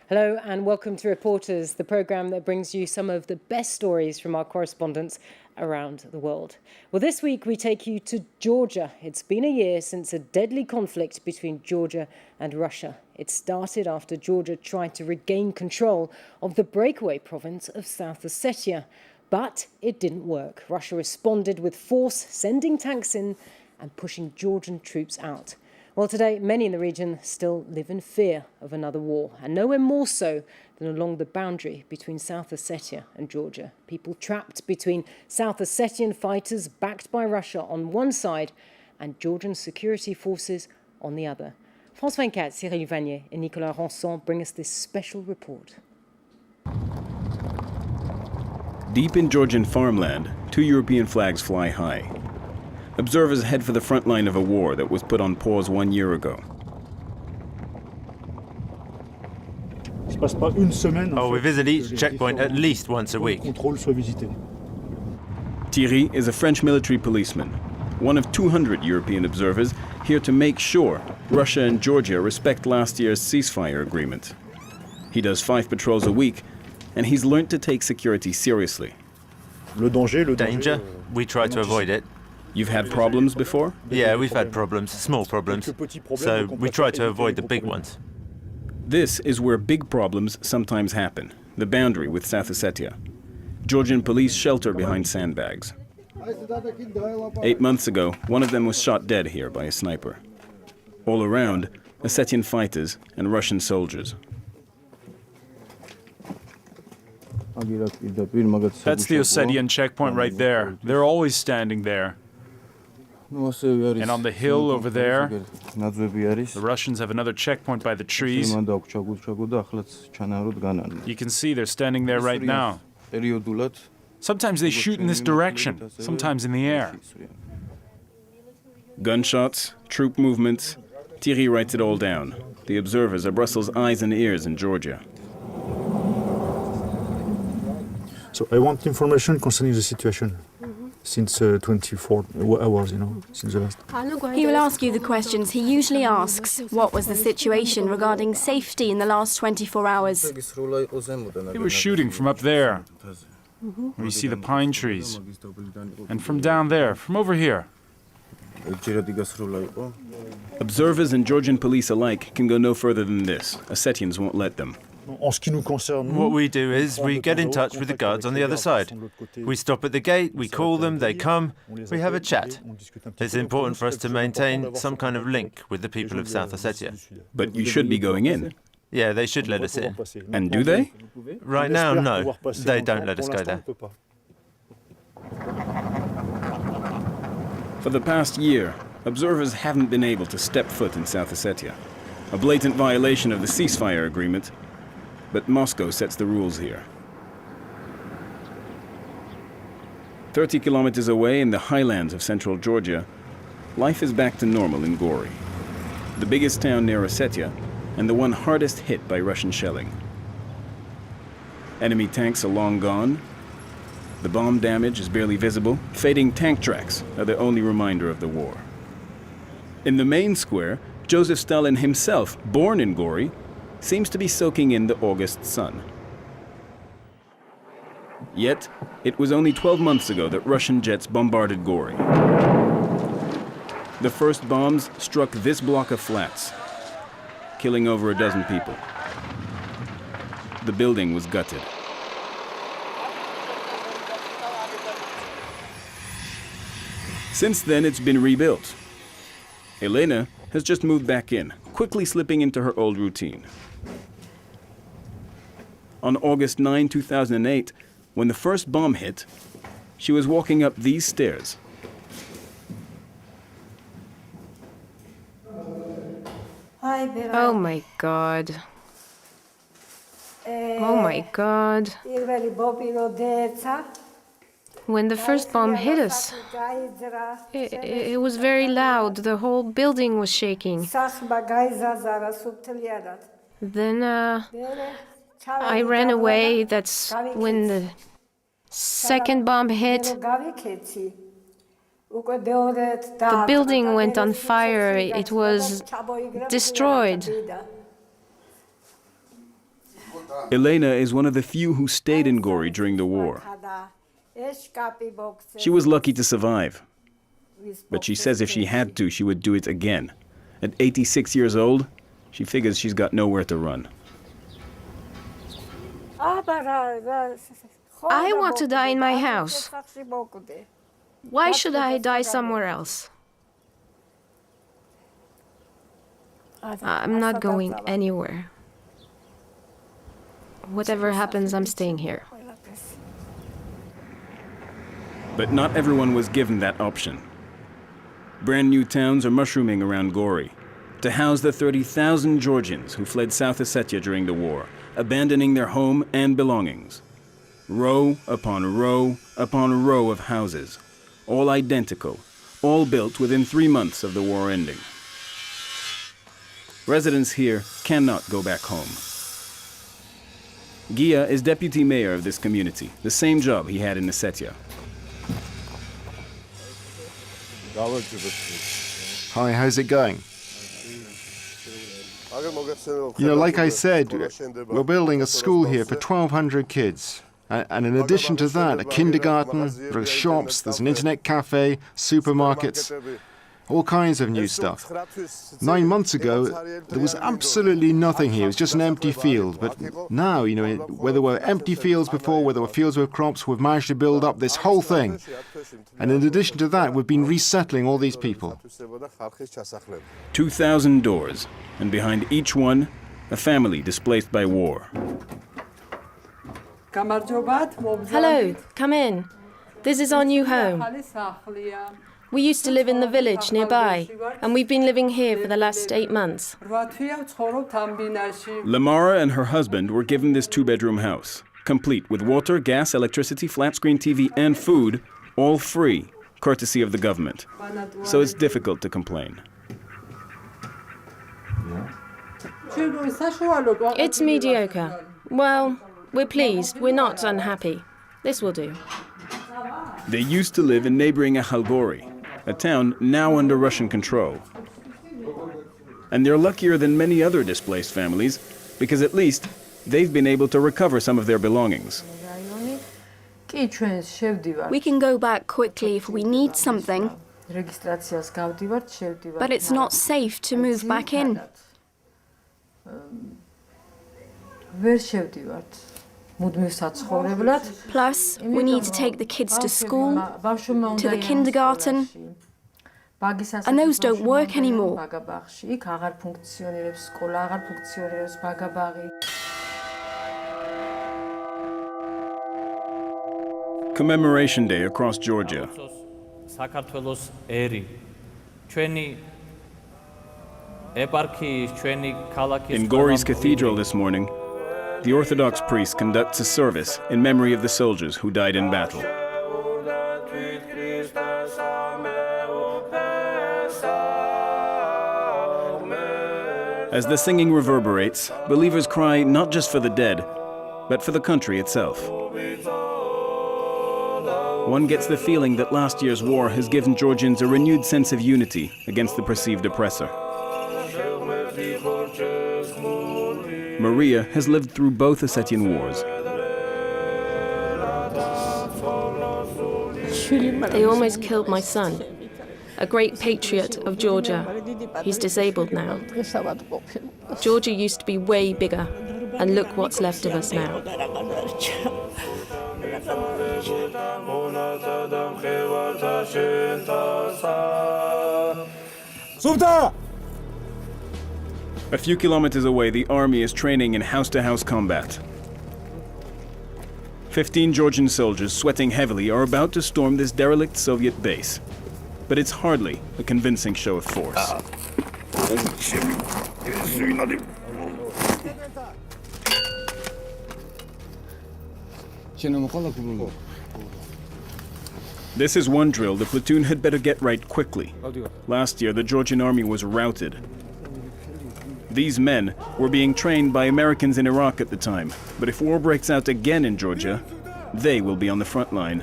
Hello and welcome to Reporters, the programme that brings you some of the best stories from our correspondents around the world. Well, this week we take you to Georgia. It's been a year since a deadly conflict between Georgia and Russia. It started after Georgia tried to regain control of the breakaway province of South Ossetia. But it didn't work. Russia responded with force, sending tanks in and pushing Georgian troops out. Well, today, many in the region still live in fear of another war, and nowhere more so than along the boundary between South Ossetia and Georgia. People trapped between South Ossetian fighters backed by Russia on one side and Georgian security forces on the other. France 24, Cyril Vanier and Nicolas Ranson bring us this special report. Deep in Georgian farmland, two European flags fly high. Observers head for the front line of a war that was put on pause 1 year ago. We visit each checkpoint at least once a week. Thierry is a French military policeman, one of 200 European observers here to make sure Russia and Georgia respect last year's ceasefire agreement. He does 5 patrols a week, and he's learned to take security seriously. Danger? We try to avoid it. You've had problems before? Yeah, we've had problems, small problems. So we try to avoid the big ones. This is where big problems sometimes happen, the boundary with South Ossetia. Georgian police shelter behind sandbags. 8 months ago, one of them was shot dead here by a sniper. All around, Ossetian fighters and Russian soldiers. That's the Ossetian checkpoint right there. They're always standing there. And on the hill over there, the Russians have another checkpoint by the trees. You can see they're standing there right now. Sometimes they shoot in this direction, sometimes in the air. Gunshots, troop movements. Thierry writes it all down. The observers are Brussels' eyes and ears in Georgia. So I want information concerning the situation. Since 24 hours, since the last. He will ask you the questions he usually asks. What was the situation regarding safety in the last 24 hours? They were shooting from up there, where you see the pine trees. And from down there, from over here. Observers and Georgian police alike can go no further than this. Ossetians won't let them. What we do is we get in touch with the guards on the other side. We stop at the gate, we call them, they come, we have a chat. It's important for us to maintain some kind of link with the people of South Ossetia. But you should be going in. Yeah, they should let us in. And do they? Right now, no. They don't let us go there. For the past year, observers haven't been able to step foot in South Ossetia. A blatant violation of the ceasefire agreement. But Moscow sets the rules here. 30 kilometers away in the highlands of central Georgia, life is back to normal in Gori, the biggest town near Ossetia and the one hardest hit by Russian shelling. Enemy tanks are long gone. The bomb damage is barely visible. Fading tank tracks are the only reminder of the war. In the main square, Joseph Stalin himself, born in Gori, seems to be soaking in the August sun. Yet, it was only 12 months ago that Russian jets bombarded Gori. The first bombs struck this block of flats, killing over a dozen people. The building was gutted. Since then, it's been rebuilt. Elena has just moved back in, quickly slipping into her old routine. On August 9, 2008, when the first bomb hit, she was walking up these stairs. Oh my God. Oh my God. When the first bomb hit us, it was very loud. The whole building was shaking. Then I ran away. That's when the second bomb hit. The building went on fire. It was destroyed. Elena is one of the few who stayed in Gori during the war. She was lucky to survive, but she says if she had to, she would do it again. At 86 years old, she figures she's got nowhere to run. I want to die in my house. Why should I die somewhere else? I'm not going anywhere. Whatever happens, I'm staying here. But not everyone was given that option. Brand new towns are mushrooming around Gori to house the 30,000 Georgians who fled South Ossetia during the war, abandoning their home and belongings. Row upon row upon row of houses, all identical, all built within 3 months of the war ending. Residents here cannot go back home. Gia is deputy mayor of this community, the same job he had in Ossetia. Hi, how's it going? You know, like I said, we're building a school here for 1,200 kids. And in addition to that, a kindergarten, there are shops, there's an internet cafe, supermarkets, all kinds of new stuff. 9 months ago, there was absolutely nothing here. It was just an empty field. But now, you know, where there were empty fields before, where there were fields with crops, we've managed to build up this whole thing. And in addition to that, we've been resettling all these people. 2,000 doors, and behind each one, a family displaced by war. Hello, come in. This is our new home. We used to live in the village nearby, and we've been living here for the last 8 months. Lamara and her husband were given this 2-bedroom house, complete with water, gas, electricity, flat-screen TV, and food, all free, courtesy of the government. So it's difficult to complain. It's mediocre. Well, we're pleased. We're not unhappy. This will do. They used to live in neighboring Gori, a town now under Russian control. And they're luckier than many other displaced families because at least they've been able to recover some of their belongings. We can go back quickly if we need something, but it's not safe to move back in. Plus, we need to take the kids to school, to the kindergarten, and those don't work anymore. Commemoration Day across Georgia. In Gori's cathedral this morning, the Orthodox priest conducts a service in memory of the soldiers who died in battle. As the singing reverberates, believers cry not just for the dead, but for the country itself. One gets the feeling that last year's war has given Georgians a renewed sense of unity against the perceived oppressor. Maria has lived through both Ossetian wars. They almost killed my son, a great patriot of Georgia. He's disabled now. Georgia used to be way bigger, and look what's left of us now. A few kilometers away, the army is training in house-to-house combat. 15 Georgian soldiers, sweating heavily, are about to storm this derelict Soviet base. But it's hardly a convincing show of force. This is one drill the platoon had better get right quickly. Last year, the Georgian army was routed. These men were being trained by Americans in Iraq at the time, but if war breaks out again in Georgia, they will be on the front line.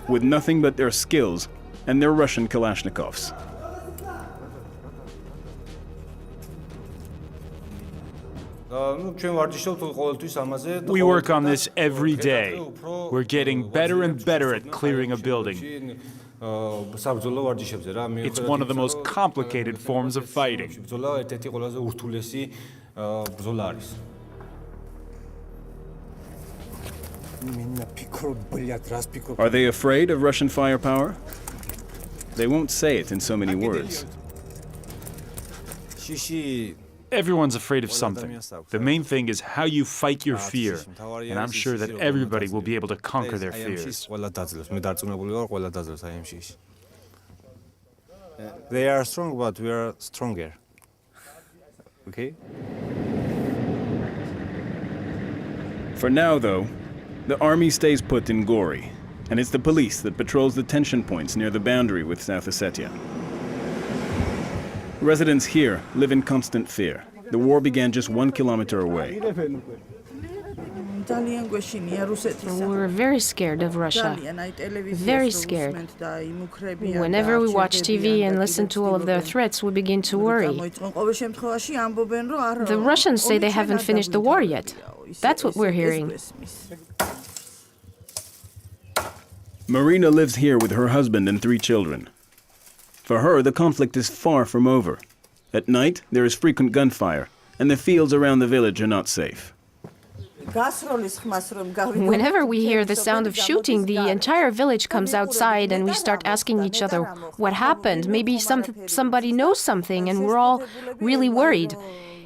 With nothing but their skills and their Russian Kalashnikovs. We work on this every day. We're getting better and better at clearing a building. It's one of the most complicated forms of fighting. Are they afraid of Russian firepower? They won't say it in so many words. Everyone's afraid of something. The main thing is how you fight your fear, and I'm sure that everybody will be able to conquer their fears. They are strong, but we are stronger. Okay? For now, though, the army stays put in Gori, and it's the police that patrols the tension points near the boundary with South Ossetia. Residents here live in constant fear. The war began just 1 kilometer away. We're very scared of Russia. Very scared. Whenever we watch TV and listen to all of their threats, we begin to worry. The Russians say they haven't finished the war yet. That's what we're hearing. Marina lives here with her husband and 3 children. For her, the conflict is far from over. At night, there is frequent gunfire, and the fields around the village are not safe. Whenever we hear the sound of shooting, the entire village comes outside and we start asking each other what happened. Maybe somebody knows something and we're all really worried.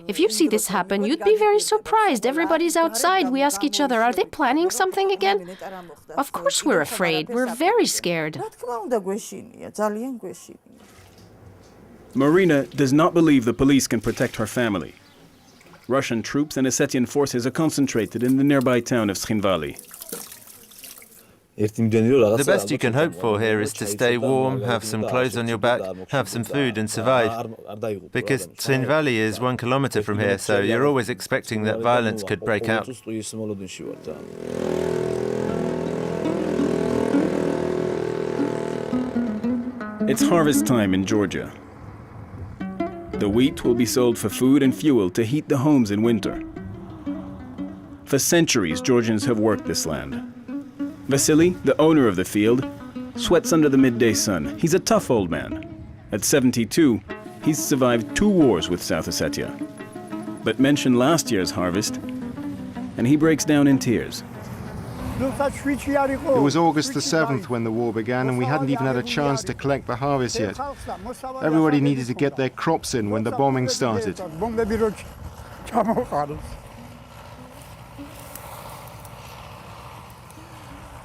If you see this happen, you'd be very surprised. Everybody's outside. We ask each other, are they planning something again? Of course we're afraid. We're very scared. Marina does not believe the police can protect her family. Russian troops and Ossetian forces are concentrated in the nearby town of Tskhinvali. The best you can hope for here is to stay warm, have some clothes on your back, have some food and survive. Because Tskhinvali is 1 kilometer from here, so you're always expecting that violence could break out. It's harvest time in Georgia. The wheat will be sold for food and fuel to heat the homes in winter. For centuries, Georgians have worked this land. Vasily, the owner of the field, sweats under the midday sun. He's a tough old man. At 72, he's survived 2 wars with South Ossetia. But mention last year's harvest, and he breaks down in tears. It was August the 7th when the war began, and we hadn't even had a chance to collect the harvest yet. Everybody needed to get their crops in when the bombing started.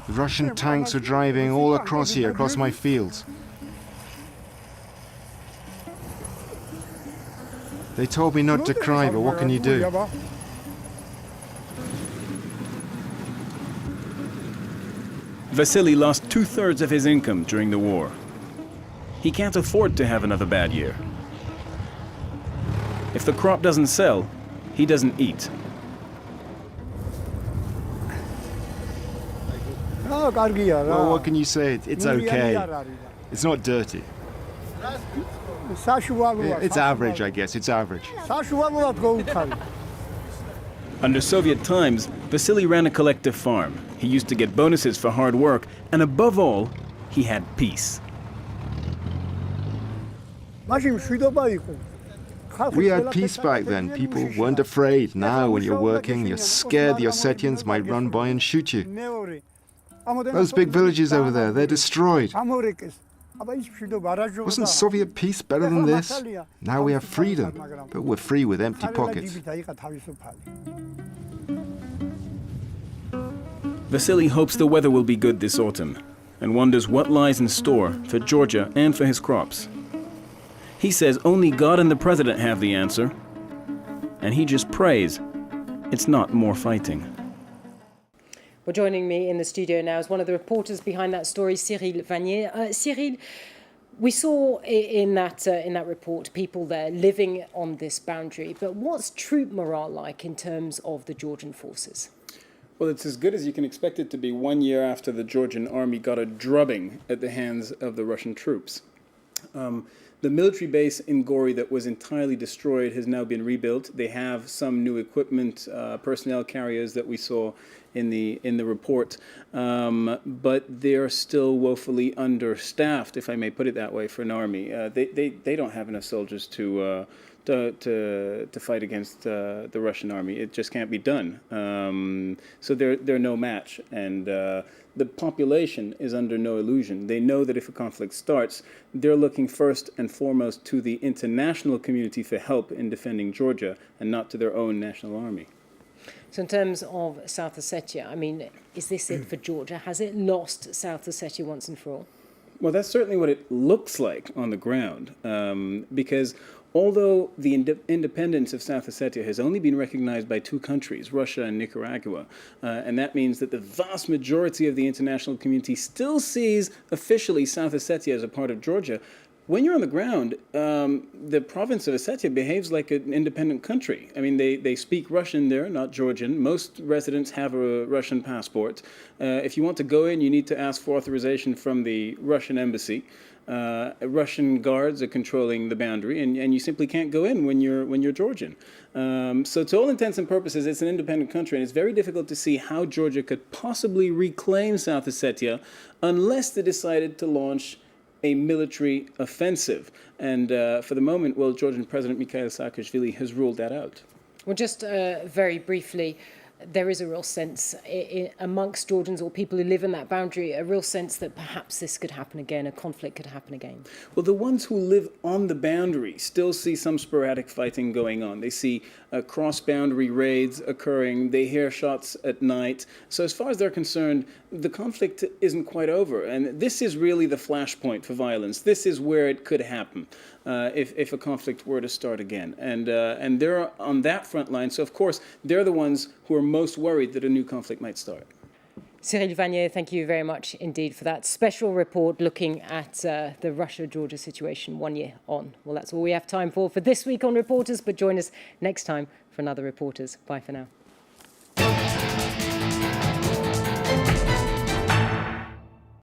The Russian tanks were driving all across here, across my fields. They told me not to cry, but what can you do? Vasily lost 2/3 of his income during the war. He can't afford to have another bad year. If the crop doesn't sell, he doesn't eat. Well, what can you say? It's okay. It's not dirty. It's average, I guess. It's average. Under Soviet times, Vasily ran a collective farm. He used to get bonuses for hard work, and above all, he had peace. We had peace back then. People weren't afraid. Now, when you're working, you're scared the Ossetians might run by and shoot you. Those big villages over there, they're destroyed. Wasn't Soviet peace better than this? Now we have freedom, but we're free with empty pockets. Vasily hopes the weather will be good this autumn and wonders what lies in store for Georgia and for his crops. He says only God and the president have the answer, and he just prays it's not more fighting. Well, joining me in the studio now is one of the reporters behind that story, Cyril Vanier. Cyril, we saw in that report people there living on this boundary, but what's troop morale like in terms of the Georgian forces? Well, it's as good as you can expect it to be 1 year after the Georgian army got a drubbing at the hands of the Russian troops. The military base in Gori that was entirely destroyed has now been rebuilt. They have some new equipment, personnel carriers that we saw in the report, but they're still woefully understaffed, if I may put it that way, for an army. They don't have enough soldiers to fight against the Russian army. It just can't be done. So they're no match, and the population is under no illusion. They know that if a conflict starts, they're looking first and foremost to the international community for help in defending Georgia, and not to their own national army. So in terms of South Ossetia, I mean, is this it for Georgia? Has it lost South Ossetia once and for all? Well, that's certainly what it looks like on the ground, because although the independence of South Ossetia has only been recognized by two countries, Russia and Nicaragua, and that means that the vast majority of the international community still sees officially South Ossetia as a part of Georgia, when you're on the ground, the province of Ossetia behaves like an independent country. I mean, they speak Russian there, not Georgian. Most residents have a Russian passport. If you want to go in, you need to ask for authorization from the Russian embassy. Russian guards are controlling the boundary, and you simply can't go in when you're Georgian. So to all intents and purposes, it's an independent country, and it's very difficult to see how Georgia could possibly reclaim South Ossetia unless they decided to launch a military offensive. And for the moment, well, Georgian President Mikhail Saakashvili has ruled that out. Well, just very briefly, there is a real sense amongst Georgians or people who live in that boundary, a real sense that perhaps this could happen again, a conflict could happen again. Well, the ones who live on the boundary still see some sporadic fighting going on. They see cross-boundary raids occurring. They hear shots at night. So as far as they're concerned, the conflict isn't quite over. And this is really the flashpoint for violence. This is where it could happen if a conflict were to start again. And they're on that front line. So, of course, they're the ones who are most worried that a new conflict might start. Cyril Vanier, thank you very much indeed for that special report looking at the Russia-Georgia situation 1 year on. Well, that's all we have time for this week on Reporters, but join us next time for another Reporters. Bye for now.